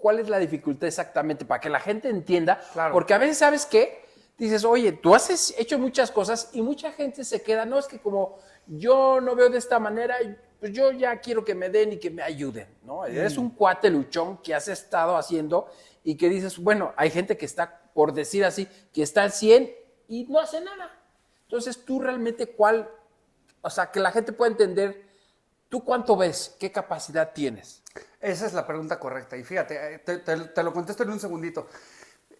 cuál es la dificultad exactamente para que la gente entienda. Claro. Porque a veces, ¿sabes qué? Dices, oye, tú has hecho muchas cosas y mucha gente se queda, no, es que como yo no veo de esta manera, pues yo ya quiero que me den y que me ayuden, ¿no? Eres un cuate luchón que has estado haciendo y que dices, bueno, hay gente que está, por decir así, que está al 100 y no hace nada. Entonces, tú realmente o sea, que la gente pueda entender, ¿tú cuánto ves? ¿Qué capacidad tienes? Esa es la pregunta correcta. Y fíjate, te lo contesto en un segundito.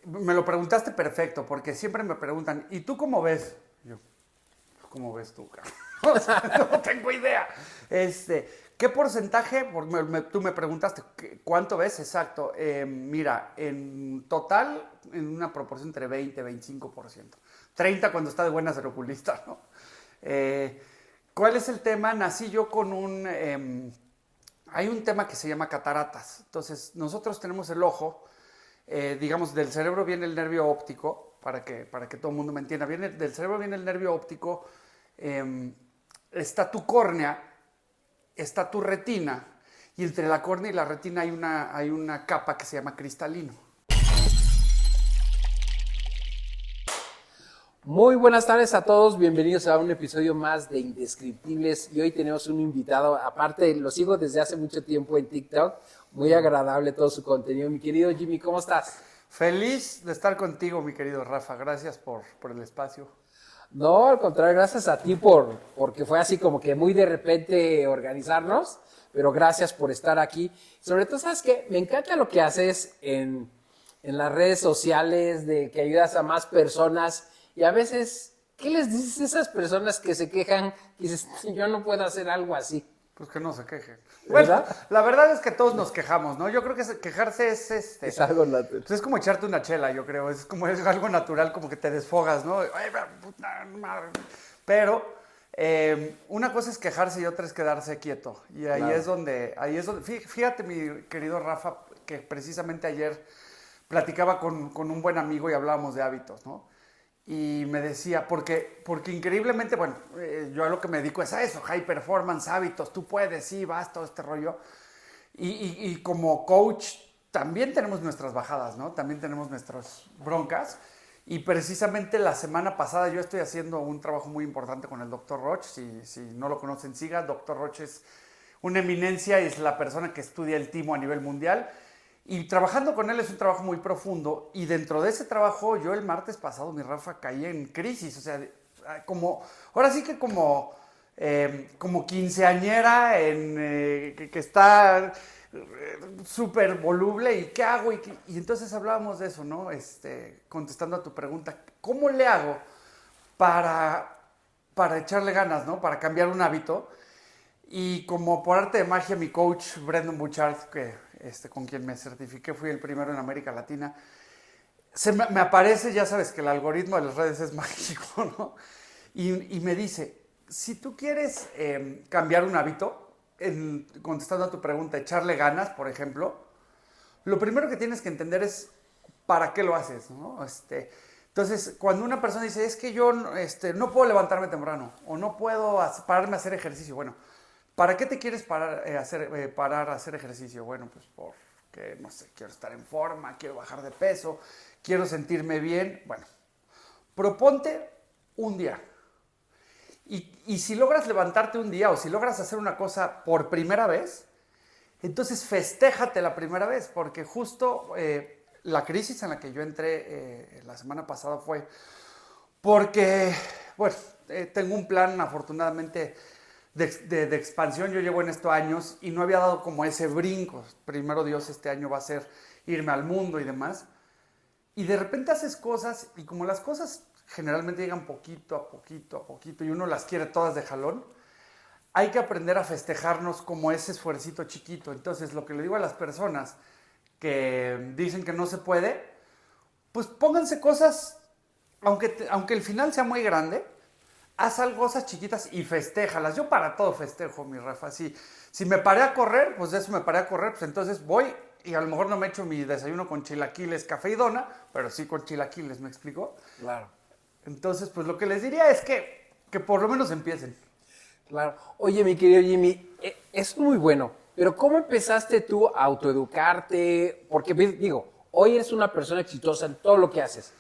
Me lo preguntaste perfecto, porque siempre me preguntan, ¿y tú cómo ves? Yo, ¿cómo ves tú, cabrón? O sea, no tengo idea. ¿Qué porcentaje? Tú me preguntaste, ¿cuánto ves? Exacto. Mira, en total, en una proporción entre 20 y 25%. 30 cuando está de buenas el oculista, ¿no? ¿Cuál es el tema? Nací yo con hay un tema que se llama cataratas. Entonces, nosotros tenemos el ojo, digamos, del cerebro viene el nervio óptico, para que todo el mundo me entienda. Del cerebro viene el nervio óptico, está tu córnea, está tu retina, y entre la córnea y la retina hay una capa que se llama cristalino. Muy buenas tardes a todos, bienvenidos a un episodio más de Indescriptibles y hoy tenemos un invitado, aparte lo sigo desde hace mucho tiempo en TikTok, muy agradable todo su contenido. Mi querido Jimmy, ¿cómo estás? Feliz de estar contigo, mi querido Rafa, gracias por el espacio. No, al contrario, gracias a ti porque fue así como que muy de repente organizarnos, pero gracias por estar aquí. Sobre todo, ¿sabes qué? Me encanta lo que haces en las redes sociales, de que ayudas a más personas. Y a veces, ¿qué les dices a esas personas que se quejan? Y dices, yo no puedo hacer algo así. Pues que no se quejen. ¿Verdad? Bueno, la verdad es que todos nos quejamos, ¿no? Yo creo que quejarse Es algo natural. Pues es como echarte una chela, yo creo. Es algo natural, como que te desfogas, ¿no? Ay, puta madre. Pero una cosa es quejarse y otra es quedarse quieto. Y ahí Claro. es donde, fíjate, mi querido Rafa, que precisamente ayer platicaba con un buen amigo y hablábamos de hábitos, ¿no? Y me decía, porque increíblemente, bueno, yo a lo que me dedico es a eso, high performance, hábitos, tú puedes, sí, vas, todo este rollo. Y como coach también tenemos nuestras bajadas, ¿no? También tenemos nuestras broncas. Y precisamente la semana pasada yo estoy haciendo un trabajo muy importante con el Dr. Roch. Si no lo conocen, siga. Dr. Roch es una eminencia y es la persona que estudia el timo a nivel mundial. Y trabajando con él es un trabajo muy profundo y dentro de ese trabajo yo el martes pasado, mi Rafa, caí en crisis, o sea, ahora sí que como quinceañera que está súper voluble y ¿qué hago? Y entonces hablábamos de eso, ¿no? Contestando a tu pregunta, ¿cómo le hago para echarle ganas, ¿no? Para cambiar un hábito. Y como por arte de magia, mi coach, Brendon Burchard, con quien me certifiqué, fui el primero en América Latina, me aparece, ya sabes que el algoritmo de las redes es mágico, ¿no? Y me dice, si tú quieres cambiar un hábito, contestando a tu pregunta, echarle ganas, por ejemplo, lo primero que tienes que entender es para qué lo haces, ¿no? Entonces, cuando una persona dice, es que yo no puedo levantarme temprano o no puedo pararme a hacer ejercicio, bueno, ¿para qué te quieres parar a hacer ejercicio? Bueno, pues porque, no sé, quiero estar en forma, quiero bajar de peso, quiero sentirme bien. Bueno, proponte un día. Y si logras levantarte un día o si logras hacer una cosa por primera vez, entonces festéjate la primera vez, porque justo la crisis en la que yo entré la semana pasada fue porque, bueno, tengo un plan afortunadamente de expansión. Yo llevo en esto años y no había dado como ese brinco. Primero Dios, este año va a ser irme al mundo y demás. Y de repente haces cosas y como las cosas generalmente llegan poquito a poquito a poquito y uno las quiere todas de jalón, hay que aprender a festejarnos como ese esfuercito chiquito. Entonces, lo que le digo a las personas que dicen que no se puede, pues pónganse cosas, aunque el final sea muy grande, haz cosas chiquitas y festéjalas. Yo para todo festejo, mi Rafa. Si me paré a correr, pues de eso me paré a correr, pues entonces voy y a lo mejor no me echo mi desayuno con chilaquiles, café y dona, pero sí con chilaquiles, ¿me explico? Claro. Entonces, pues lo que les diría es que por lo menos empiecen. Claro. Oye, mi querido Jimmy, es muy bueno Pero ¿cómo empezaste tú a autoeducarte? Porque digo, hoy eres una persona exitosa en todo lo que haces,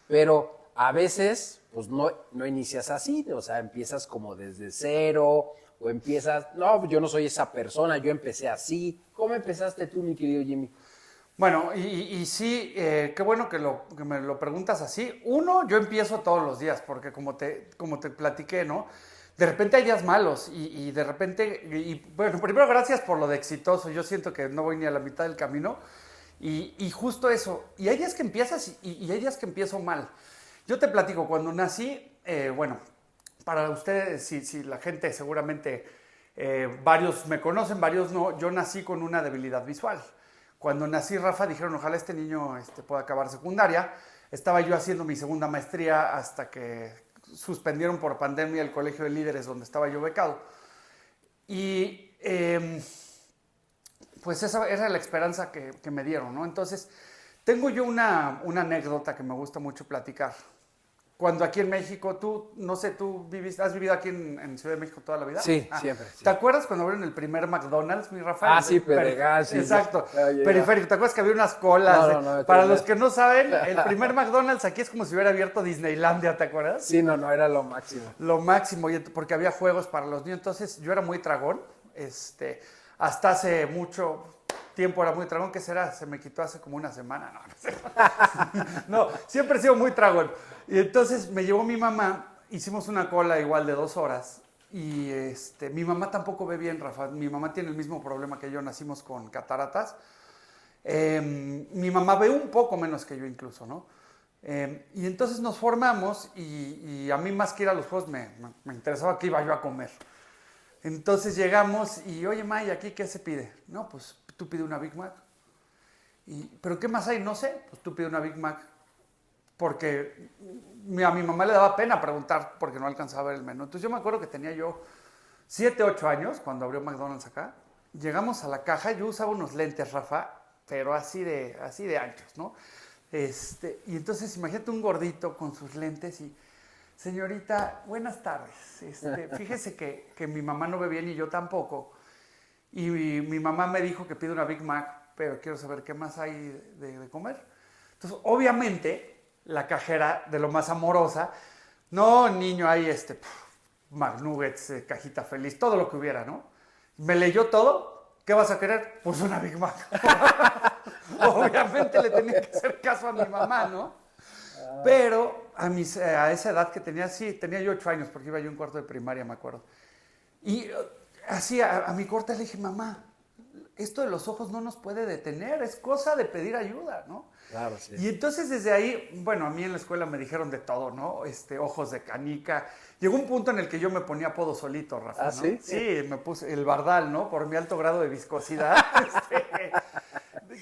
pero a veces pues no inicias así, o sea, empiezas como desde cero o empiezas, no, yo no soy esa persona, yo empecé así. ¿Cómo empezaste tú, mi querido Jimmy? Bueno, y sí, qué bueno que me lo preguntas así. Uno, yo empiezo todos los días, porque como te platiqué, ¿no? De repente hay días malos y de repente, bueno, primero gracias por lo de exitoso. Yo siento que no voy ni a la mitad del camino y justo eso. Y hay días que empiezas y hay días que empiezo mal. Yo te platico, cuando nací, bueno, para ustedes, si la gente seguramente, varios me conocen, varios no, yo nací con una debilidad visual. Cuando nací, Rafa, dijeron, ojalá este niño pueda acabar secundaria. Estaba yo haciendo mi segunda maestría hasta que suspendieron por pandemia el Colegio de Líderes donde estaba yo becado. Y pues esa era la esperanza que me dieron, ¿no? Entonces, tengo yo una anécdota que me gusta mucho platicar. Cuando aquí en México, tú, no sé, has vivido aquí en Ciudad de México toda la vida. Sí, siempre. Sí. ¿Te acuerdas cuando abrieron el primer McDonald's, mi Rafael? Ah, sí, Pedregal, sí. Exacto, periférico. ¿Te acuerdas que había unas colas? No, para los que no saben, el primer McDonald's aquí es como si hubiera abierto Disneylandia, ¿te acuerdas? Sí, no, era lo máximo. Lo máximo, porque había juegos para los niños. Entonces, yo era muy tragón. Hasta hace mucho tiempo era muy tragón. ¿Qué será? Se me quitó hace como una semana. No sé. No, siempre he sido muy tragón. Y entonces me llevó mi mamá, hicimos una cola igual de 2 horas. Y mi mamá tampoco ve bien, Rafa. Mi mamá tiene el mismo problema que yo, nacimos con cataratas. Mi mamá ve un poco menos que yo incluso, ¿no? Y entonces nos formamos y a mí más que ir a los juegos me interesaba qué iba yo a comer. Entonces llegamos y, oye, May, ¿aquí qué se pide? No, pues tú pide una Big Mac. ¿Pero qué más hay? No sé, pues tú pide una Big Mac. Porque a mi mamá le daba pena preguntar porque no alcanzaba a ver el menú. Entonces yo me acuerdo que tenía yo 7, 8 años cuando abrió McDonald's acá. Llegamos a la caja, yo usaba unos lentes, Rafa, pero así de anchos, ¿no? Y entonces imagínate un gordito con sus lentes y, señorita, buenas tardes. Fíjese que mi mamá no ve bien y yo tampoco. Y mi mamá me dijo que pide una Big Mac, pero quiero saber qué más hay de comer. Entonces, obviamente, la cajera de lo más amorosa, no, niño, hay McNuggets, cajita feliz, todo lo que hubiera, ¿no? Me leyó todo. ¿Qué vas a querer? Pues una Big Mac. Obviamente le tenía que hacer caso a mi mamá, ¿no? Pero a esa edad que tenía, sí, tenía yo 8 años, porque iba yo en cuarto de primaria, me acuerdo. Y así a mi corta le dije, mamá, esto de los ojos no nos puede detener, es cosa de pedir ayuda, ¿no? Claro, sí. Y entonces desde ahí, bueno, a mí en la escuela me dijeron de todo, ¿no? Ojos de canica. Llegó un punto en el que yo me ponía apodo solito, Rafa, ¿no? ¿Sí? Sí, me puse el Bardal, ¿no? Por mi alto grado de viscosidad.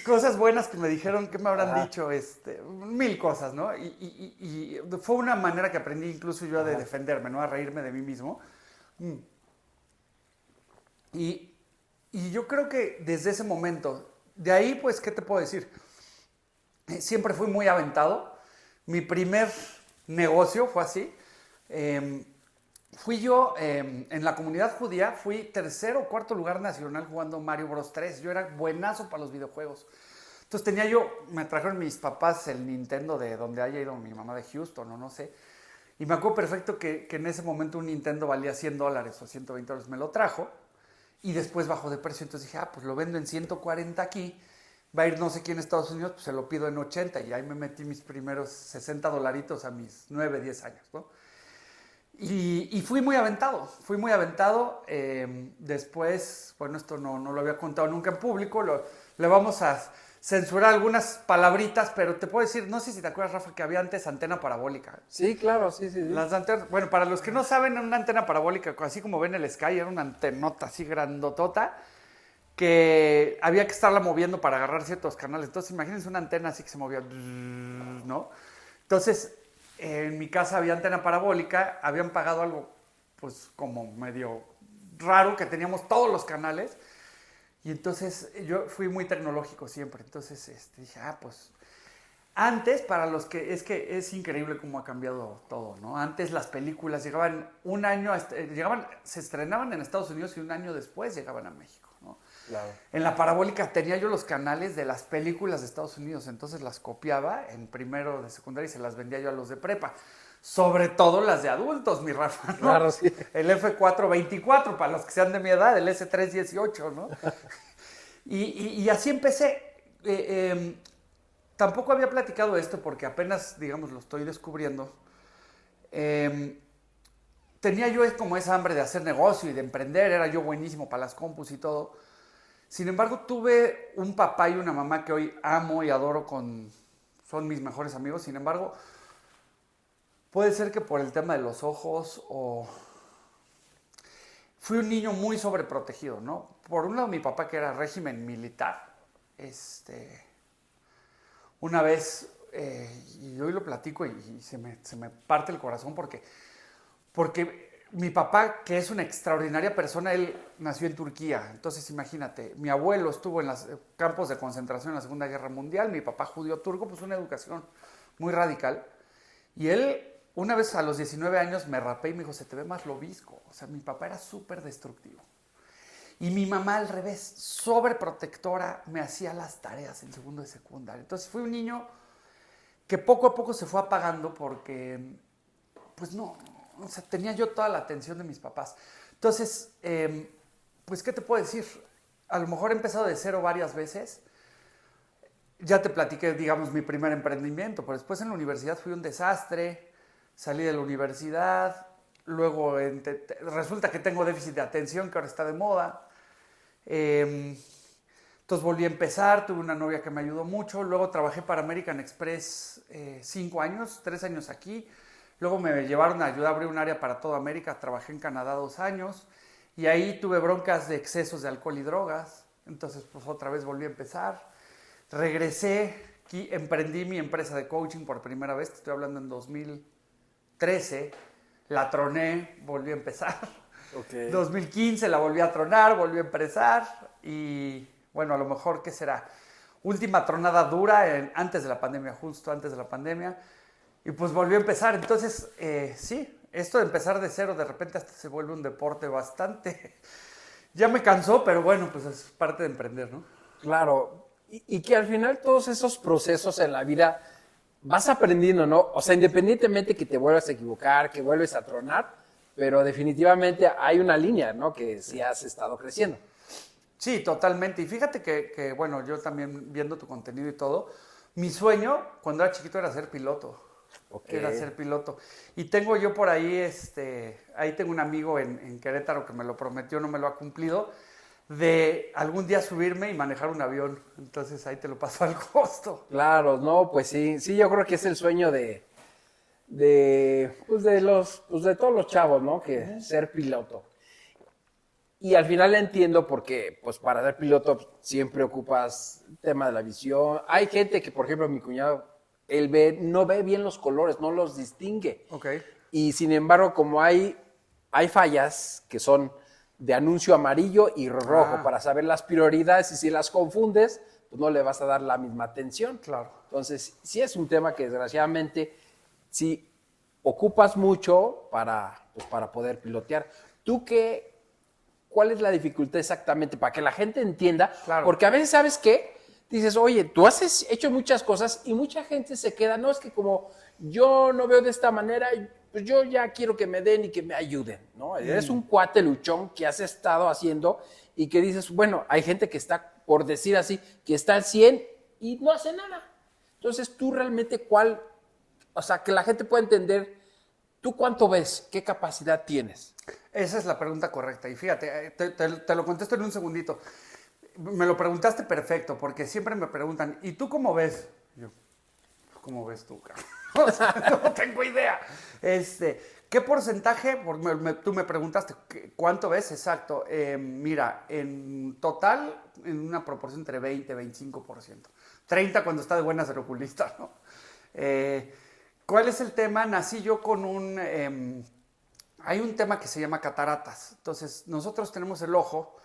Cosas buenas que me dijeron, ¿qué me habrán dicho? 1000 cosas, ¿no? Y fue una manera que aprendí incluso yo de defenderme, ¿no? A reírme de mí mismo. Y yo creo que desde ese momento, de ahí, pues, ¿qué te puedo decir? Siempre fui muy aventado. Mi primer negocio fue así. Fui yo, en la comunidad judía, fui tercer o cuarto lugar nacional jugando Mario Bros 3. Yo era buenazo para los videojuegos. Entonces me trajeron mis papás el Nintendo de donde haya ido mi mamá de Houston o no sé. Y me acuerdo perfecto que en ese momento un Nintendo valía $100 o $120. Me lo trajo y después bajó de precio. Entonces dije, pues lo vendo en 140 aquí. Va a ir no sé quién en Estados Unidos, pues se lo pido en 80. Y ahí me metí mis primeros $60 a mis 9, 10 años, ¿no? Y fui muy aventado. Después, bueno, esto no lo había contado nunca en público. Le vamos a censurar algunas palabritas, pero te puedo decir, no sé si te acuerdas, Rafa, que había antes antena parabólica. Sí, claro, sí. Las antenas, bueno, para los que no saben, una antena parabólica, así como ven el Sky, era una antenota así grandotota, que había que estarla moviendo para agarrar ciertos canales. Entonces, imagínense una antena así que se movía, ¿no? Entonces, en mi casa había antena parabólica, habían pagado algo, pues, como medio raro, que teníamos todos los canales, y entonces yo fui muy tecnológico siempre. Entonces, dije, pues, antes, para los que, es increíble cómo ha cambiado todo, ¿no? Antes las películas llegaban un año, se estrenaban en Estados Unidos y un año después llegaban a México, ¿no? Claro. En la parabólica tenía yo los canales de las películas de Estados Unidos, entonces las copiaba en primero de secundaria y se las vendía yo a los de prepa. Sobre todo las de adultos, mi Rafa, ¿no? Claro, sí. El F424, para los que sean de mi edad, el S318, ¿no? Y así empecé. Tampoco había platicado esto porque apenas, digamos, lo estoy descubriendo. Tenía yo como esa hambre de hacer negocio y de emprender, era yo buenísimo para las compus y todo. Sin embargo, tuve un papá y una mamá que hoy amo y adoro, son mis mejores amigos. Sin embargo, puede ser que por el tema de los ojos o... Fui un niño muy sobreprotegido, ¿no? Por un lado, mi papá, que era régimen militar, una vez, y hoy lo platico y se me parte el corazón porque mi papá, que es una extraordinaria persona, él nació en Turquía. Entonces, imagínate, mi abuelo estuvo en los campos de concentración en la Segunda Guerra Mundial, mi papá judío turco, pues una educación muy radical. Y él, una vez a los 19 años, me rapé y me dijo, se te ve más lobisco. O sea, mi papá era súper destructivo. Y mi mamá, al revés, sobreprotectora, me hacía las tareas en segundo de secundaria. Entonces, fui un niño que poco a poco se fue apagando porque, pues no, o sea, tenía yo toda la atención de mis papás. Entonces, pues, ¿qué te puedo decir? A lo mejor he empezado de cero varias veces. Ya te platiqué, digamos, mi primer emprendimiento, pero después en la universidad fui un desastre, salí de la universidad, luego resulta que tengo déficit de atención, que ahora está de moda. Entonces volví a empezar, tuve una novia que me ayudó mucho, luego trabajé para American Express 5 años, 3 años aquí, luego me llevaron a ayudar a abrir un área para toda América, trabajé en Canadá 2 años y ahí tuve broncas de excesos de alcohol y drogas, entonces pues otra vez volví a empezar, regresé, aquí emprendí mi empresa de coaching por primera vez, te estoy hablando en 2013, la troné, volví a empezar. Okay. 2015 la volví a tronar, volví a empezar y bueno, a lo mejor, ¿qué será? Última tronada dura antes de la pandemia, justo antes de la pandemia y pues volví a empezar. Entonces, sí, esto de empezar de cero de repente hasta se vuelve un deporte bastante... Ya me cansó, pero bueno, pues es parte de emprender, ¿no? Claro, y que al final todos esos procesos en la vida vas aprendiendo, ¿no? O sea, independientemente que te vuelvas a equivocar, que vuelves a tronar, pero definitivamente hay una línea, ¿no? Que sí has estado creciendo. Sí, totalmente. Y fíjate que, bueno, yo también viendo tu contenido y todo, mi sueño cuando era chiquito era ser piloto. Okay. Era ser piloto. Y tengo yo por ahí, ahí tengo un amigo en Querétaro que me lo prometió, no me lo ha cumplido, de algún día subirme y manejar un avión. Entonces ahí te lo paso al costo. Claro, no, pues sí, yo creo que es el sueño de todos los chavos, ¿no? Que ser piloto. Y al final entiendo porque, pues para ser piloto siempre ocupas el tema de la visión. Hay gente que, por ejemplo, mi cuñado, él no ve bien los colores, no los distingue. Okay. Y sin embargo, como hay fallas que son de anuncio amarillo y rojo para saber las prioridades y si las confundes, pues no le vas a dar la misma atención. Claro. Entonces, sí es un tema que desgraciadamente sí ocupas mucho para poder pilotear. ¿Cuál es la dificultad exactamente? Para que la gente entienda. Claro. Porque a veces, ¿sabes qué? Dices, oye, tú has hecho muchas cosas y mucha gente se queda, no, es que como yo no veo de esta manera, pues yo ya quiero que me den y que me ayuden, ¿no? Eres un cuate luchón que has estado haciendo y que dices, bueno, hay gente que está, por decir así, que está al 100 y no hace nada. Entonces, tú realmente o sea, que la gente pueda entender, ¿tú cuánto ves? ¿Qué capacidad tienes? Esa es la pregunta correcta. Y fíjate, te lo contesto en un segundito. Me lo preguntaste perfecto, porque siempre me preguntan, ¿y tú cómo ves? Yo, ¿cómo ves tú, cabrón? O sea, no tengo idea. ¿Qué porcentaje? Tú me preguntaste, ¿cuánto ves? Exacto. Mira, en total, en una proporción entre 20 y 25%. 30% cuando está de buenas el oculista, ¿no? ¿Cuál es el tema? Nací yo con hay un tema que se llama cataratas. Entonces, nosotros tenemos el ojo,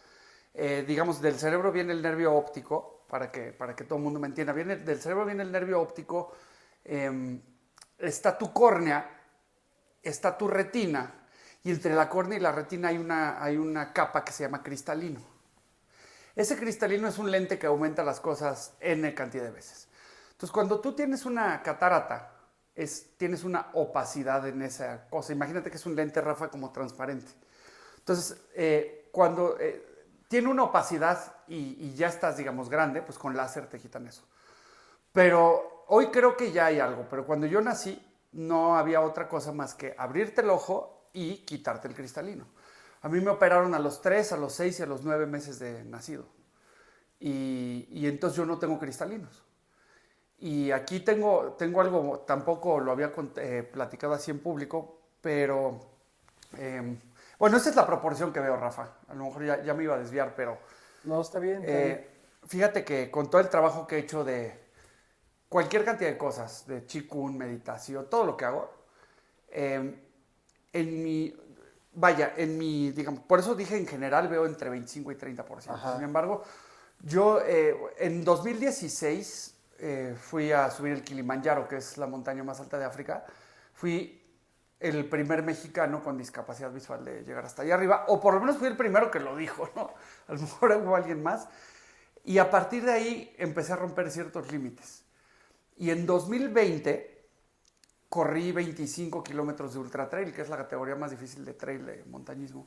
digamos, del cerebro viene el nervio óptico, para que todo el mundo me entienda. Del cerebro viene el nervio óptico, está tu córnea, está tu retina, y entre la córnea y la retina hay una capa que se llama cristalino. Ese cristalino es un lente que aumenta las cosas N cantidad de veces. Entonces, cuando tú tienes una catarata, tienes una opacidad en esa cosa. Imagínate que es un lente, Rafa, como transparente. Entonces, cuando tiene una opacidad y ya estás, digamos, grande, pues con láser te quitan eso. Pero hoy creo que ya hay algo. Pero cuando yo nací, no había otra cosa más que abrirte el ojo y quitarte el cristalino. A mí me operaron a los 3, a los 6 y a los 9 meses de nacido. Y entonces yo no tengo cristalinos. Y aquí tengo algo, tampoco lo había platicado así en público, pero bueno, esa es la proporción que veo, Rafa. A lo mejor ya me iba a desviar, pero No, está bien. Está bien. fíjate que con todo el trabajo que he hecho de cualquier cantidad de cosas, de Qigong, meditación, todo lo que hago, en mi, digamos, por eso dije en general veo entre 25 y 30%. Ajá. Sin embargo, yo en 2016 fui a subir el Kilimanjaro, que es la montaña más alta de África. Fui el primer mexicano con discapacidad visual de llegar hasta allá arriba, o por lo menos fui el primero que lo dijo, ¿no? A lo mejor hubo alguien más. Y a partir de ahí empecé a romper ciertos límites. Y en 2020 corrí 25 kilómetros de ultra trail, que es la categoría más difícil de trail de montañismo.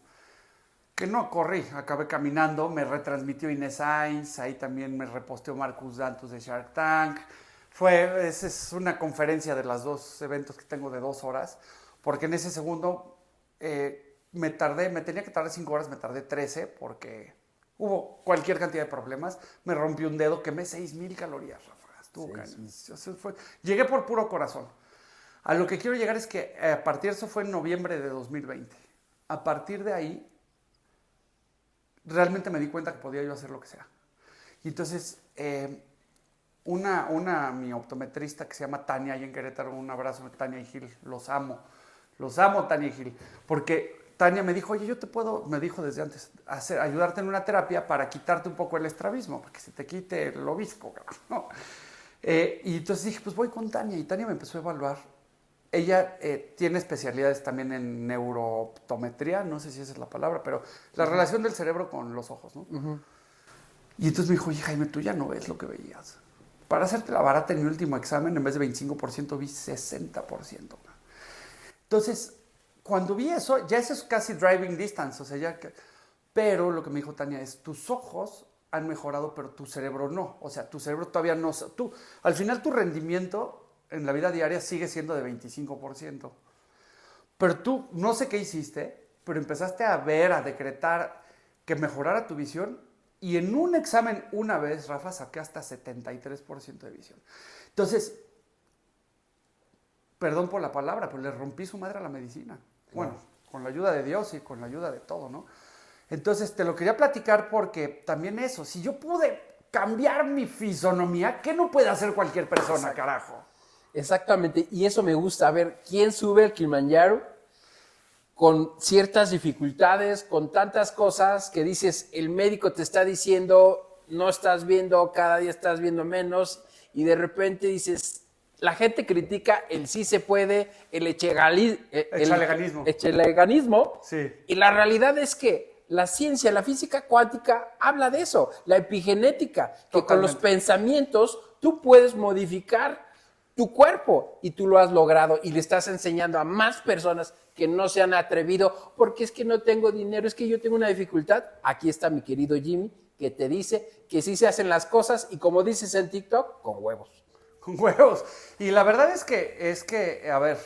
Que no corrí, acabé caminando, me retransmitió Inés Sainz, ahí también me reposteó Marcus Dantus de Shark Tank. Esa es una conferencia de los dos eventos que tengo de 2 horas, porque en ese segundo me tenía que tardar 5 horas, me tardé 13 porque hubo cualquier cantidad de problemas. Me rompí un dedo, quemé 6,000 calorías, Rafa. Estuvo llegué por puro corazón. A lo que quiero llegar es que a partir de eso fue en noviembre de 2020. A partir de ahí, realmente me di cuenta que podía yo hacer lo que sea. Y entonces, mi optometrista que se llama Tania, ahí en Querétaro, un abrazo, Tania y Gil, los amo, Tania y Gil, porque Tania me dijo, oye, yo te puedo, me dijo desde antes, ayudarte en una terapia para quitarte un poco el estrabismo, para que se te quite el obisco, ¿no? Y entonces dije, pues voy con Tania, y Tania me empezó a evaluar. Ella tiene especialidades también en neurooptometría, no sé si esa es la palabra, pero la relación del cerebro con los ojos, ¿no? Y entonces me dijo, oye, Jaime, tú ya no ves lo que veías. Para hacerte la barata en mi último examen, en vez de 25%, vi 60%. Entonces, cuando vi eso, ya eso es casi driving distance, o sea, pero lo que me dijo Tania es, tus ojos han mejorado, pero tu cerebro no. O sea, tu cerebro todavía no... Al final tu rendimiento en la vida diaria sigue siendo de 25%. Pero tú, no sé qué hiciste, pero empezaste a ver, a decretar que mejorara tu visión, y en un examen una vez, Rafa, saqué hasta 73% de visión. Entonces, perdón por la palabra, pero le rompí su madre a la medicina. Bueno, con la ayuda de Dios y con la ayuda de todo, ¿no? Entonces, te lo quería platicar porque también eso, si yo pude cambiar mi fisonomía, ¿qué no puede hacer cualquier persona, carajo? Exactamente, y eso me gusta. A ver, ¿quién sube el Kilimanjaro con ciertas dificultades, con tantas cosas que dices, el médico te está diciendo, no estás viendo, cada día estás viendo menos, y de repente dices, la gente critica el sí se puede, el echeleganismo, sí. Y la realidad es que la ciencia, la física cuántica habla de eso, la epigenética, que Totalmente. con los pensamientos tú puedes modificar tu cuerpo, y tú lo has logrado y le estás enseñando a más personas que no se han atrevido porque es que no tengo dinero, es que yo tengo una dificultad. Aquí está mi querido Jimmy, que te dice que sí se hacen las cosas, y como dices en TikTok, con huevos. Con huevos. Y la verdad es que a ver,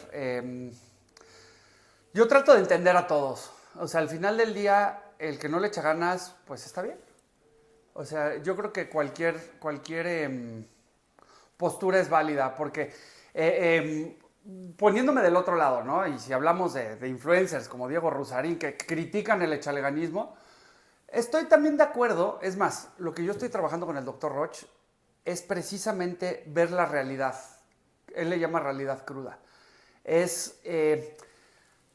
yo trato de entender a todos. O sea, al final del día, el que no le echa ganas, pues está bien. O sea, yo creo que cualquier postura es válida, porque poniéndome del otro lado, ¿no? Y si hablamos de influencers como Diego Rusarín, que critican el echaleganismo, estoy también de acuerdo. Es más, lo que yo estoy trabajando con el doctor Roch es precisamente ver la realidad. Él le llama realidad cruda. Es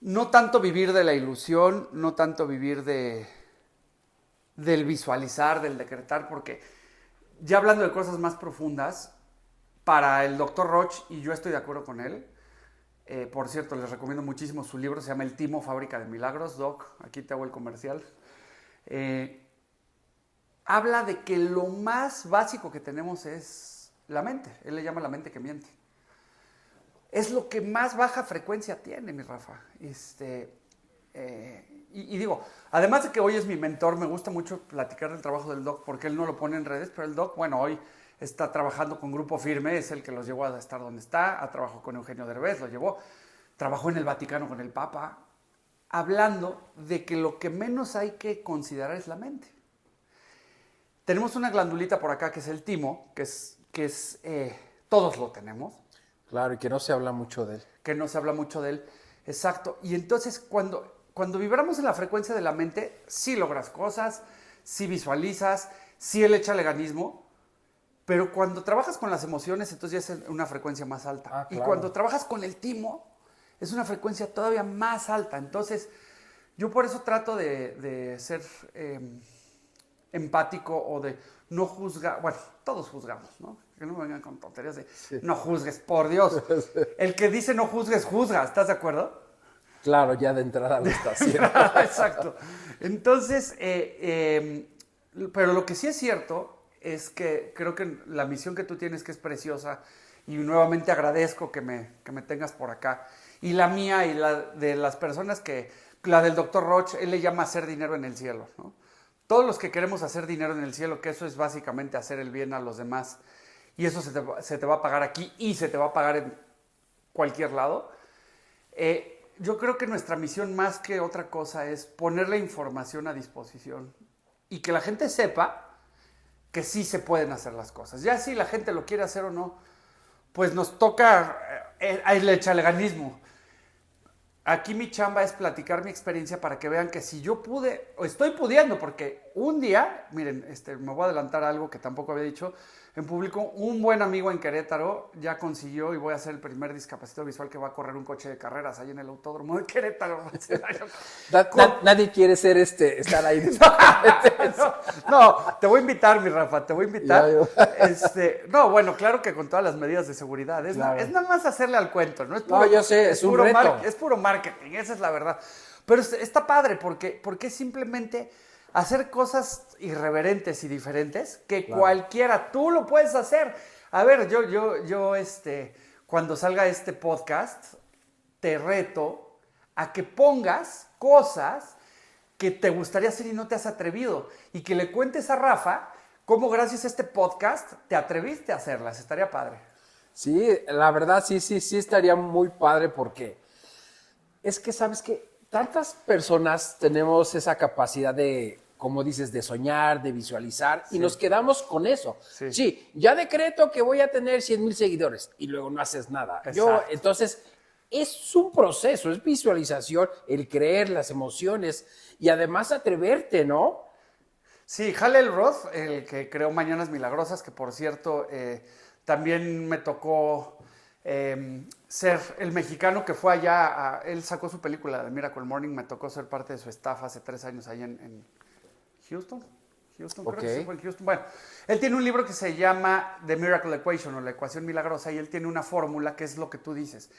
no tanto vivir de la ilusión, no tanto vivir del visualizar, del decretar, porque ya hablando de cosas más profundas, para el doctor Roch, y yo estoy de acuerdo con él, por cierto, les recomiendo muchísimo su libro, se llama El Timo, Fábrica de Milagros. Doc, aquí te hago el comercial. habla de que lo más básico que tenemos es la mente. Él le llama la mente que miente. Es lo que más baja frecuencia tiene, mi Rafa. Y digo, además de que hoy es mi mentor, me gusta mucho platicar del trabajo del Doc, porque él no lo pone en redes, pero el Doc, bueno, hoy está trabajando con Grupo Firme, es el que los llevó a estar donde está, trabajó con Eugenio Derbez, lo llevó, trabajó en el Vaticano con el Papa, hablando de que lo que menos hay que considerar es la mente. Tenemos una glandulita por acá que es el timo, todos lo tenemos. Claro, y que no se habla mucho de él. Que no se habla mucho de él, exacto. Y entonces cuando vibramos en la frecuencia de la mente, sí logras cosas, sí visualizas, sí le echa leganismo, pero cuando trabajas con las emociones, entonces ya es una frecuencia más alta. Claro. Y cuando trabajas con el timo, es una frecuencia todavía más alta. Entonces, yo por eso trato de ser empático o de no juzgar. Bueno, todos juzgamos, ¿no? Que no me vengan con tonterías de no juzgues, por Dios. El que dice no juzgues, juzga. ¿Estás de acuerdo? Claro, ya de entrada lo está haciendo. Exacto. Entonces, pero lo que sí es cierto es que creo que la misión que tú tienes, que es preciosa, y nuevamente agradezco que me tengas por acá, y la mía y la de las personas la del doctor Roch, él le llama hacer dinero en el cielo, ¿no? Todos los que queremos hacer dinero en el cielo, que eso es básicamente hacer el bien a los demás, y eso se te va a pagar aquí y se te va a pagar en cualquier lado. Yo creo que nuestra misión más que otra cosa es poner la información a disposición y que la gente sepa que sí se pueden hacer las cosas. Ya si la gente lo quiere hacer o no, pues nos toca el echaleganismo. Aquí mi chamba es platicar mi experiencia para que vean que si yo pude, o estoy pudiendo, porque un día, miren, me voy a adelantar algo que tampoco había dicho en público, un buen amigo en Querétaro ya consiguió, y voy a ser el primer discapacitado visual que va a correr un coche de carreras ahí en el autódromo de Querétaro. Nadie quiere estar ahí. No, te voy a invitar, mi Rafa, te voy a invitar. No, bueno, claro que con todas las medidas de seguridad. Es nada más hacerle al cuento, ¿no? Yo sé, es un reto. Es puro marketing, esa es la verdad. Pero está padre porque es simplemente hacer cosas irreverentes y diferentes que cualquiera, tú lo puedes hacer. A ver, yo cuando salga este podcast, te reto a que pongas cosas que te gustaría hacer y no te has atrevido. Y que le cuentes a Rafa cómo gracias a este podcast te atreviste a hacerlas. Estaría padre. Sí, la verdad sí estaría muy padre porque es que, ¿sabes qué? Tantas personas tenemos esa capacidad de, como dices, de soñar, de visualizar, y nos quedamos con eso. Sí, ya decreto que voy a tener 100,000 seguidores y luego no haces nada. Entonces, es un proceso, es visualización, el creer, las emociones y además atreverte, ¿no? Sí, Hal Roth, el que creó Mañanas Milagrosas, que por cierto también me tocó ser el mexicano que fue allá, él sacó su película de Miracle Morning, me tocó ser parte de su staff hace 3 años ahí en Houston, creo que sí fue en Houston. Bueno, él tiene un libro que se llama The Miracle Equation, o la ecuación milagrosa, y él tiene una fórmula que es lo que tú dices,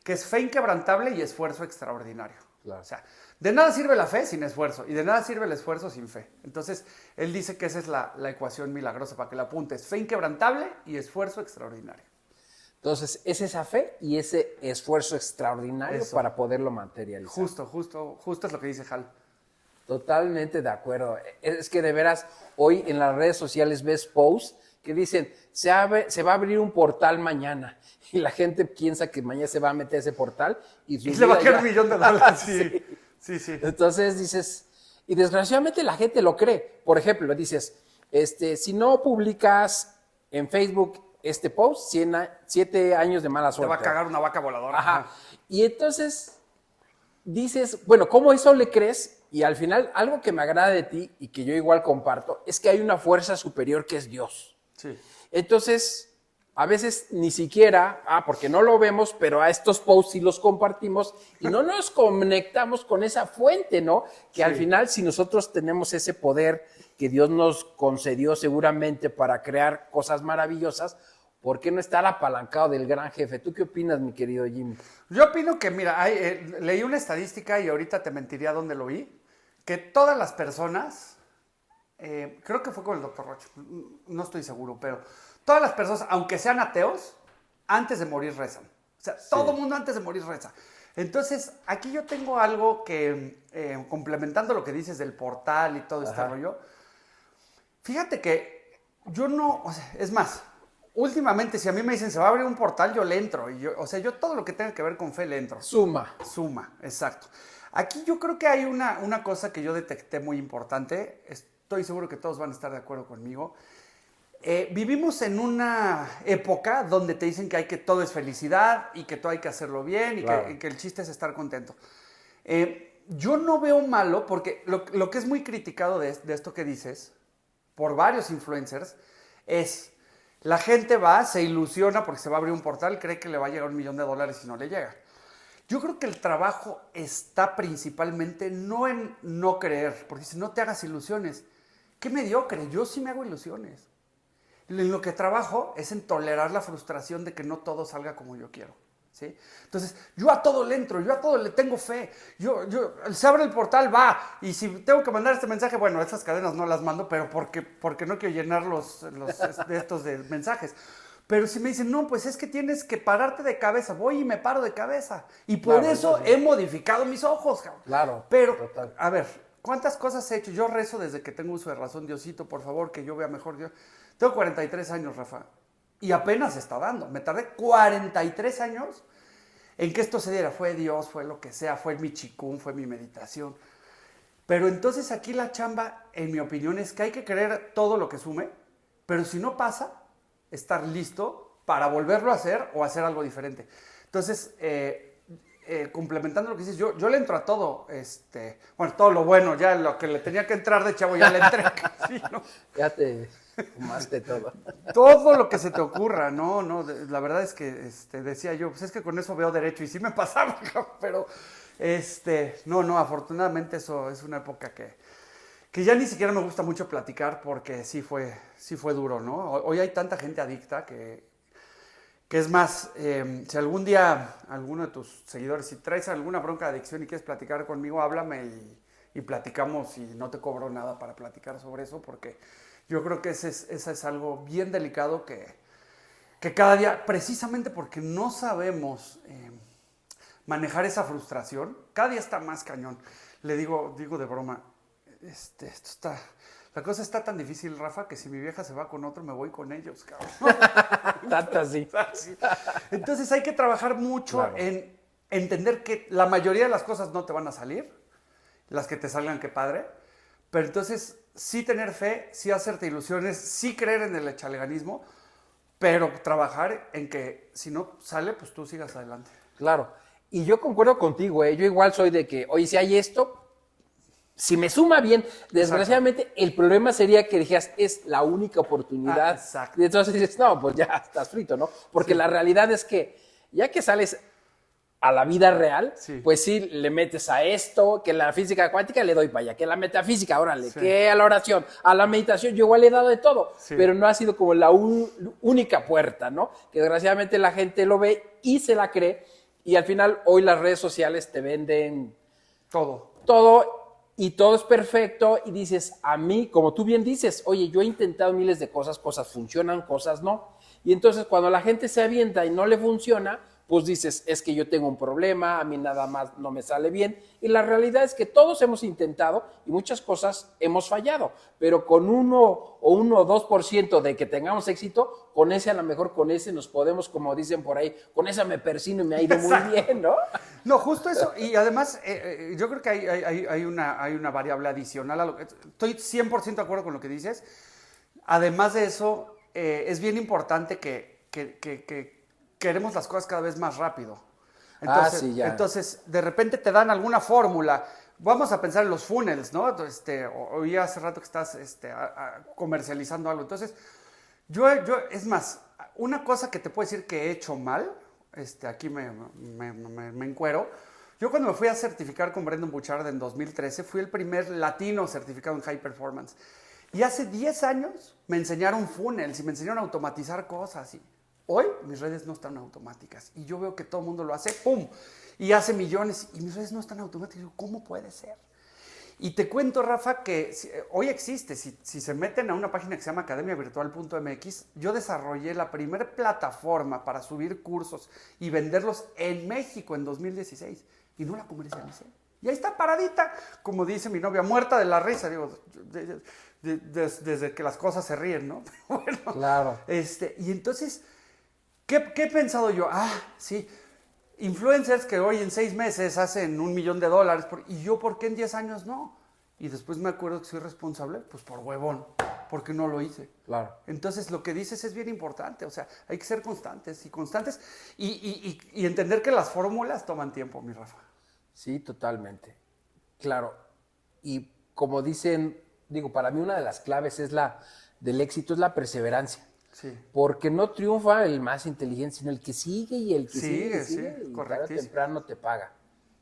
que es fe inquebrantable y esfuerzo extraordinario. Claro. O sea, de nada sirve la fe sin esfuerzo, y de nada sirve el esfuerzo sin fe. Entonces, él dice que esa es la ecuación milagrosa, para que la apuntes: fe inquebrantable y esfuerzo extraordinario. Entonces, es esa fe y ese esfuerzo extraordinario para poderlo materializar. Justo es lo que dice Hal. Totalmente de acuerdo. Es que de veras, hoy en las redes sociales ves posts que dicen, se va a abrir un portal mañana. Y la gente piensa que mañana se va a meter ese portal. Y se va a caer $1,000,000. Sí. Entonces dices, y desgraciadamente la gente lo cree. Por ejemplo, dices, si no publicas en Facebook este post, 7 años de mala suerte. Te va a cagar una vaca voladora. Ajá. Y entonces dices, bueno, ¿cómo eso le crees? Y al final, algo que me agrada de ti y que yo igual comparto, es que hay una fuerza superior que es Dios. Sí. Entonces, a veces ni siquiera, porque no lo vemos, pero a estos posts sí los compartimos y no nos conectamos con esa fuente, ¿no? Que al final, si nosotros tenemos ese poder que Dios nos concedió seguramente para crear cosas maravillosas, ¿por qué no estar apalancado del gran jefe? ¿Tú qué opinas, mi querido Jimmy? Yo opino que, mira, leí una estadística y ahorita te mentiría dónde lo vi, que todas las personas creo que fue con el doctor Rocha, no estoy seguro, pero todas las personas, aunque sean ateos, antes de morir rezan. O sea, sí. Todo mundo antes de morir reza. Entonces, aquí yo tengo algo que, complementando lo que dices del portal y todo este rollo, fíjate que yo no, o sea, es más, últimamente si a mí me dicen se va a abrir un portal, yo le entro. Y yo, o sea, yo todo lo que tenga que ver con fe le entro. Suma, exacto. Aquí yo creo que hay una cosa que yo detecté muy importante, estoy seguro que todos van a estar de acuerdo conmigo. Vivimos en una época donde te dicen que todo es felicidad y que todo hay que hacerlo bien y, claro, y que el chiste es estar contento. Yo no veo malo, porque lo que es muy criticado de esto que dices, por varios influencers, es la gente va, se ilusiona porque se va a abrir un portal, cree que le va a llegar $1 millón y no le llega. Yo creo que el trabajo está principalmente no en no creer, porque si no te hagas ilusiones, qué mediocre, yo sí me hago ilusiones. En lo que trabajo es en tolerar la frustración de que no todo salga como yo quiero, ¿sí? Entonces, yo a todo le entro, yo a todo le tengo fe. Se abre el portal, va. Y si tengo que mandar este mensaje, bueno, esas cadenas no las mando, pero porque no quiero llenar los de estos de mensajes. Pero si me dicen, no, pues es que tienes que pararte de cabeza, voy y me paro de cabeza. Y por eso he modificado mis ojos, cabrón. Claro. Pero, total. A ver, ¿cuántas cosas he hecho? Yo rezo desde que tengo uso de razón, Diosito, por favor, que yo vea mejor. Dios. Tengo 43 años, Rafa, y apenas está dando. Me tardé 43 años en que esto se diera. Fue Dios, fue lo que sea, fue mi chikung, fue mi meditación. Pero entonces aquí la chamba, en mi opinión, es que hay que creer todo lo que sume, pero si no pasa, estar listo para volverlo a hacer o hacer algo diferente. Entonces, complementando lo que dices, yo le entro a todo, bueno, todo lo bueno, ya lo que le tenía que entrar de chavo ya le entré. Sí, ¿no? Ya te fumaste todo. Todo lo que se te ocurra, no, la verdad es que decía yo, pues es que con eso veo derecho y sí me pasaba, pero no, afortunadamente eso es una época que ya ni siquiera me gusta mucho platicar porque sí fue duro, ¿no? Hoy hay tanta gente adicta que es más, si algún día alguno de tus seguidores, si traes alguna bronca de adicción y quieres platicar conmigo, háblame y platicamos y no te cobro nada para platicar sobre eso, porque yo creo que ese es algo bien delicado que cada día, precisamente porque no sabemos manejar esa frustración, cada día está más cañón. Le digo de broma, la cosa está tan difícil, Rafa, que si mi vieja se va con otro, me voy con ellos, cabrón. Tanto así. Entonces hay que trabajar mucho, claro, en entender que la mayoría de las cosas no te van a salir, las que te salgan, qué padre, pero entonces sí tener fe, sí hacerte ilusiones, sí creer en el echaleganismo, pero trabajar en que si no sale, pues tú sigas adelante. Claro, y yo concuerdo contigo, yo igual soy de que, oye, si hay esto, si me suma bien, desgraciadamente, exacto, el problema sería que dijeras, es la única oportunidad. Exacto. Y entonces dices, no, pues ya estás frito, ¿no? Porque sí, la realidad es que ya que sales a la vida real, sí, pues sí, le metes a esto, que la física cuántica le doy para allá, que la metafísica, órale, sí, que a la oración, a la meditación, yo igual le he dado de todo, sí, pero no ha sido como la única puerta, ¿no? Que desgraciadamente la gente lo ve y se la cree, y al final hoy las redes sociales te venden todo, y todo es perfecto, y dices, a mí, como tú bien dices, oye, yo he intentado miles de cosas funcionan, cosas no, y entonces cuando la gente se avienta y no le funciona, pues dices, es que yo tengo un problema, a mí nada más no me sale bien, y la realidad es que todos hemos intentado y muchas cosas hemos fallado, pero con 1 o 2% de que tengamos éxito, con ese a lo mejor con ese nos podemos, como dicen por ahí, con esa me persino y me ha ido muy bien, ¿no? No, justo eso, y además yo creo que hay una variable adicional a lo que estoy 100% de acuerdo con lo que dices. Además de eso, es bien importante que queremos las cosas cada vez más rápido. Entonces, sí, ya. Entonces, de repente te dan alguna fórmula. Vamos a pensar en los funnels, ¿no? Oí hace rato que estás comercializando algo. Entonces, es más, una cosa que te puedo decir que he hecho mal, aquí me encuero. Yo cuando me fui a certificar con Brendon Burchard en 2013, fui el primer latino certificado en High Performance. Y hace 10 años me enseñaron funnels y me enseñaron a automatizar cosas. Y hoy mis redes no están automáticas. Y yo veo que todo el mundo lo hace, ¡pum! Y hace millones. Y mis redes no están automáticas. Y digo, ¿cómo puede ser? Y te cuento, Rafa, que hoy existe, si se meten a una página que se llama academiavirtual.mx, yo desarrollé la primera plataforma para subir cursos y venderlos en México en 2016 y no la comercialicé. Y ahí está paradita, como dice mi novia, muerta de la risa, digo, desde que las cosas se ríen, ¿no? Bueno, claro. Y entonces, ¿qué he pensado yo? Sí, influencers que hoy en 6 meses hacen $1 millón, y yo, ¿por qué en 10 años no? Y después me acuerdo que soy responsable, pues por huevón, porque no lo hice. Claro. Entonces, lo que dices es bien importante, o sea, hay que ser constantes y entender que las fórmulas toman tiempo, mi Rafa. Sí, totalmente. Claro. Y como dicen, digo, para mí una de las claves del éxito es la perseverancia. Sí. Porque no triunfa el más inteligente, sino el que sigue y el que sigue. Sí, Y tarde o temprano te paga.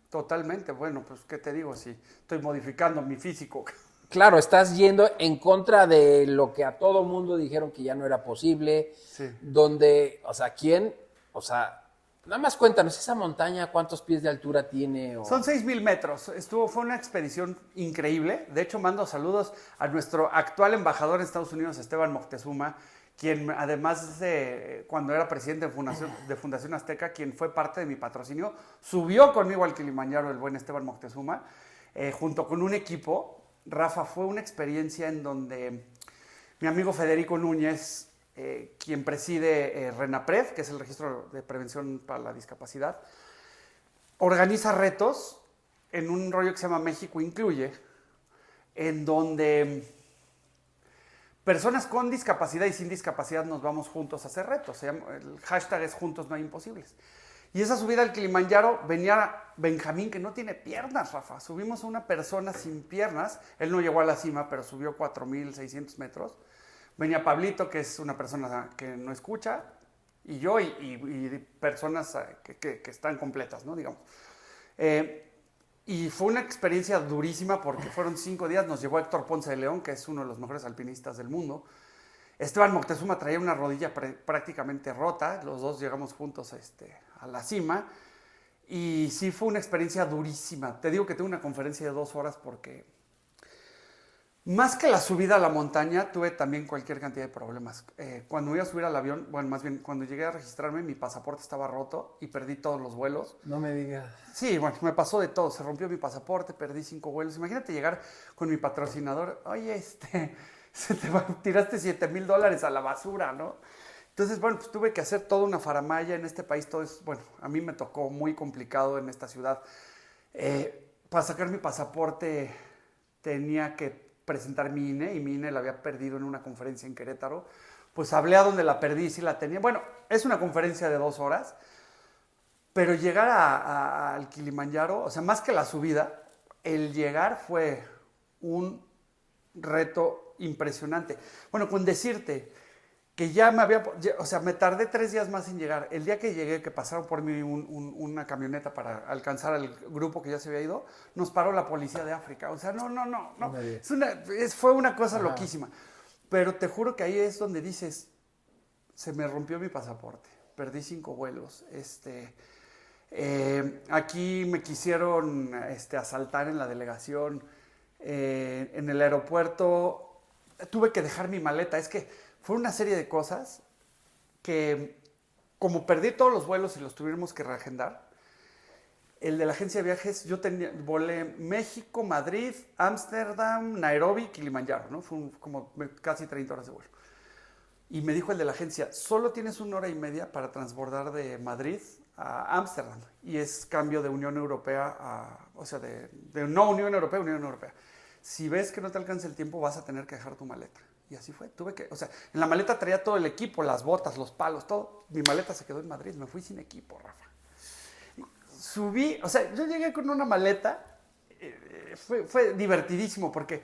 Totalmente. Bueno, pues, ¿qué te digo? Sí, estoy modificando mi físico. Claro, estás yendo en contra de lo que a todo mundo dijeron que ya no era posible. Sí. Donde, o sea, nada más cuéntanos, esa montaña, ¿cuántos pies de altura tiene? Son 6,000 metros. Fue una expedición increíble. De hecho, mando saludos a nuestro actual embajador en Estados Unidos, Esteban Moctezuma, quien además de cuando era presidente de Fundación Azteca, quien fue parte de mi patrocinio, subió conmigo al Kilimanjaro el buen Esteban Moctezuma, junto con un equipo. Rafa, fue una experiencia en donde mi amigo Federico Núñez, quien preside RENAPRED, que es el Registro de Prevención para la Discapacidad, organiza retos en un rollo que se llama México Incluye, en donde personas con discapacidad y sin discapacidad nos vamos juntos a hacer retos. El hashtag es Juntos No Hay Imposibles. Y esa subida al Kilimanjaro venía Benjamín, que no tiene piernas, Rafa. Subimos a una persona sin piernas. Él no llegó a la cima, pero subió 4,600 metros. Venía Pablito, que es una persona que no escucha, y yo, y personas que están completas, ¿no? Digamos. Y fue una experiencia durísima porque fueron 5 días. Nos llevó Héctor Ponce de León, que es uno de los mejores alpinistas del mundo. Esteban Moctezuma traía una rodilla prácticamente rota. Los dos llegamos juntos a la cima. Y sí, fue una experiencia durísima. Te digo que tuve una conferencia de 2 horas porque más que la subida a la montaña, tuve también cualquier cantidad de problemas. Cuando me iba a subir al avión, bueno, más bien cuando llegué a registrarme, mi pasaporte estaba roto y perdí todos los vuelos. No me digas. Sí, bueno, me pasó de todo. Se rompió mi pasaporte, perdí 5 vuelos. Imagínate llegar con mi patrocinador. Oye, tiraste $7,000 a la basura, ¿no? Entonces, bueno, pues tuve que hacer toda una faramalla. En este país todo es, bueno, a mí me tocó muy complicado en esta ciudad. Para sacar mi pasaporte tenía que presentar mi INE, y mi INE la había perdido en una conferencia en Querétaro. Pues hablé a donde la perdí, sí la tenía. Bueno, es una conferencia de 2 horas, pero llegar al Kilimanjaro, o sea, más que la subida, el llegar fue un reto impresionante. Bueno, con decirte que me tardé 3 días más en llegar. El día que llegué, que pasaron por mí una camioneta para alcanzar al grupo que ya se había ido, nos paró la policía de África. O sea, no. Fue una cosa loquísima. Pero te juro que ahí es donde dices, se me rompió mi pasaporte, perdí 5 vuelos. Aquí me quisieron asaltar en la delegación. En el aeropuerto tuve que dejar mi maleta. Es que fue una serie de cosas que, como perdí todos los vuelos y los tuvimos que reagendar, el de la agencia de viajes, volé México, Madrid, Ámsterdam, Nairobi, Kilimanjaro, ¿no? Fue como casi 30 horas de vuelo. Y me dijo el de la agencia, solo tienes 1 hora y media para transbordar de Madrid a Ámsterdam. Y es cambio de Unión Europea de no Unión Europea, Unión Europea. Si ves que no te alcanza el tiempo, vas a tener que dejar tu maleta. Y así fue. En la maleta traía todo el equipo, las botas, los palos, todo. Mi maleta se quedó en Madrid, me fui sin equipo, Rafa. Subí, yo llegué con una maleta, fue divertidísimo porque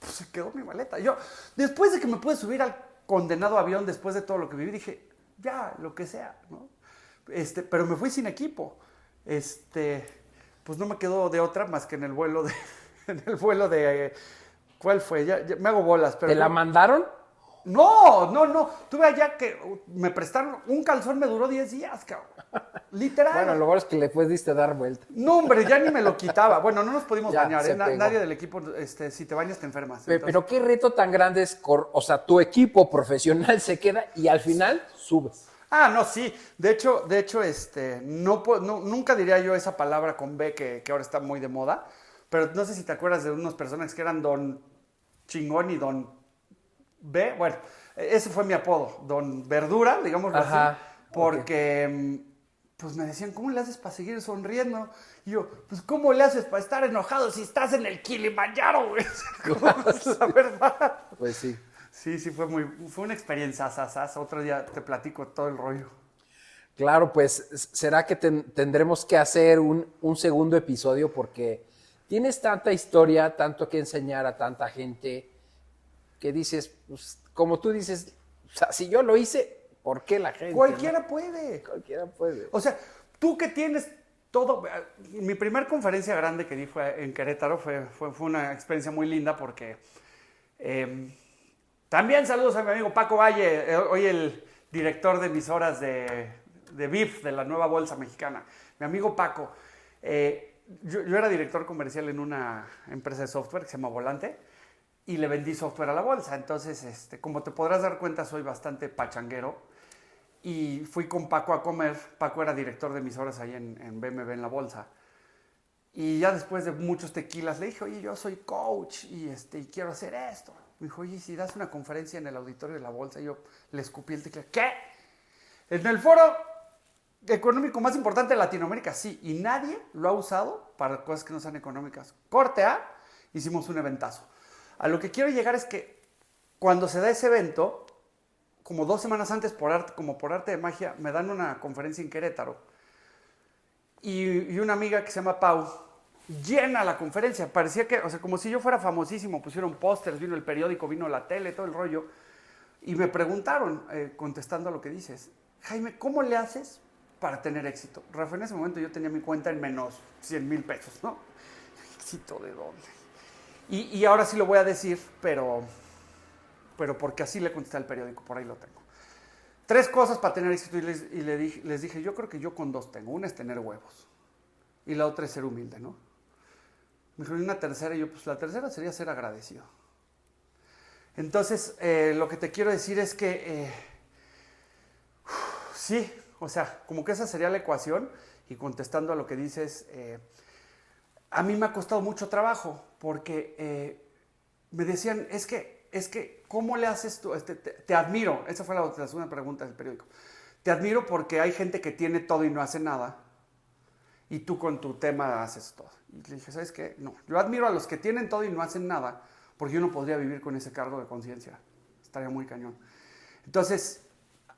se quedó mi maleta. Yo, después de que me pude subir al condenado avión, después de todo lo que viví, dije, ya, lo que sea, ¿no? Pero me fui sin equipo. Pues no me quedó de otra más que en el vuelo de ¿cuál fue? Ya me hago bolas. Pero ¿Te la mandaron No. Tuve allá que me prestaron un calzón, me duró 10 días, cabrón. Literal. Bueno, lo bueno es que le pudiste dar vuelta. No, hombre, ya ni me lo quitaba. Bueno, no nos pudimos Ya, bañar, se ¿eh? pegó. Nadie del equipo, si te bañas te enfermas. Pero qué reto tan grande es, o sea, tu equipo profesional se queda y al final subes. Ah, no, sí. De hecho, nunca diría yo esa palabra con B que ahora está muy de moda. Pero no sé si te acuerdas de unos personajes que eran Don Chingón y Don B. Bueno, ese fue mi apodo, Don Verdura, digámoslo así. Porque, pues me decían, ¿cómo le haces para seguir sonriendo? Y yo, pues, ¿cómo le haces para estar enojado si estás en el Kilimanjaro, güey? La verdad. Pues sí. Sí, fue una experiencia sasas. Otro día te platico todo el rollo. Claro, pues será que tendremos que hacer un segundo episodio porque tienes tanta historia, tanto que enseñar a tanta gente que dices, pues, como tú dices, o sea, si yo lo hice, ¿por qué la gente? Cualquiera puede. Cualquiera puede. O sea, tú que tienes todo. Mi primer conferencia grande que di fue en Querétaro, fue una experiencia muy linda porque también saludos a mi amigo Paco Valle, hoy el director de emisoras de BIF, de la nueva Bolsa Mexicana. Mi amigo Paco, yo era director comercial en una empresa de software que se llama Volante y le vendí software a la bolsa. Entonces, como te podrás dar cuenta, soy bastante pachanguero y fui con Paco a comer. Paco era director de emisoras ahí en BMW en la bolsa. Y ya después de muchos tequilas le dije, oye, yo soy coach y quiero hacer esto. Me dijo, oye, si das una conferencia en el auditorio de la bolsa, y yo le escupí el tequila. ¿Qué? En el foro económico más importante de Latinoamérica, sí. Y nadie lo ha usado para cosas que no sean económicas. Corte A, hicimos un eventazo. A lo que quiero llegar es que cuando se da ese evento, como 2 semanas antes, por arte de magia, me dan una conferencia en Querétaro. Y una amiga que se llama Pau llena la conferencia. Parecía que, o sea, como si yo fuera famosísimo. Pusieron pósters, vino el periódico, vino la tele, todo el rollo. Y me preguntaron, contestando a lo que dices, Jaime, ¿cómo le haces para tener éxito? Rafa, en ese momento yo tenía mi cuenta en menos 100,000 pesos, ¿no? ¿Éxito de dónde? Y ahora sí lo voy a decir, pero porque así le contesté al periódico, por ahí lo tengo. 3 cosas para tener éxito y les dije, yo creo que yo con 2 tengo. Una es tener huevos y la otra es ser humilde, ¿no? Me dijo, y una tercera, y yo, pues la tercera sería ser agradecido. Entonces, lo que te quiero decir es que sí, o sea, como que esa sería la ecuación. Y contestando a lo que dices, a mí me ha costado mucho trabajo porque me decían, es que, ¿cómo le haces tú? Te admiro. Esa fue la segunda pregunta del periódico. Te admiro porque hay gente que tiene todo y no hace nada. Y tú con tu tema haces todo. Y le dije, ¿sabes qué? No, yo admiro a los que tienen todo y no hacen nada, porque yo no podría vivir con ese cargo de conciencia. Estaría muy cañón. Entonces,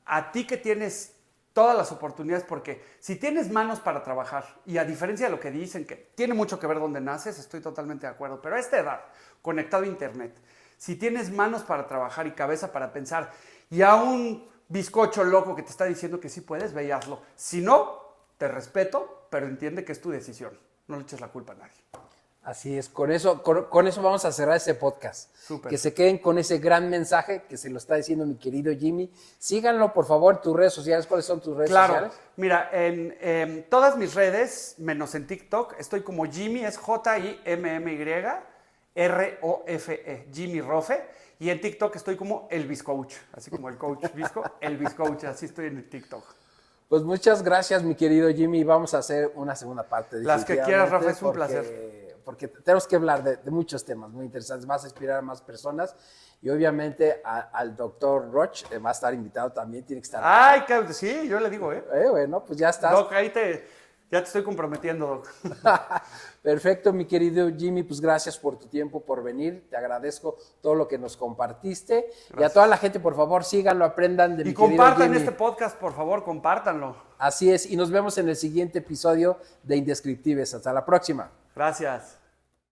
a ti que tienes todas las oportunidades, porque si tienes manos para trabajar, y a diferencia de lo que dicen, que tiene mucho que ver dónde naces, estoy totalmente de acuerdo, pero a esta edad, conectado a internet, si tienes manos para trabajar y cabeza para pensar, y a un bizcocho loco que te está diciendo que sí puedes, ve y hazlo. Si no, te respeto, pero entiende que es tu decisión. No le eches la culpa a nadie. Así es, con eso vamos a cerrar este podcast. Súper. Que se queden con ese gran mensaje que se lo está diciendo mi querido Jimmy. Síganlo, por favor, en tus redes sociales. ¿Cuáles son tus redes sociales? Mira, en todas mis redes, menos en TikTok, estoy como Jimmy, es JIMMY-ROFE, Jimmy Rofe. Y en TikTok estoy como el Bizcoach, así como el coach Bizco, el Bizcoach, así estoy en el TikTok. Pues muchas gracias, mi querido Jimmy. Vamos a hacer una segunda parte. Las que quieras, Rafa, es un placer. Porque tenemos que hablar de muchos temas muy interesantes. Vas a inspirar a más personas. Y obviamente al doctor Roch va a estar invitado también. Tiene que estar. Ay, sí, yo le digo, Bueno, pues ya estás. Doc, ya te estoy comprometiendo, Doc. Perfecto, mi querido Jimmy. Pues gracias por tu tiempo, por venir. Te agradezco todo lo que nos compartiste. Gracias. Y a toda la gente, por favor, síganlo, aprendan de mi querido Jimmy. Y compartan este podcast, por favor, compártanlo. Así es. Y nos vemos en el siguiente episodio de Indescriptibles. Hasta la próxima. Gracias.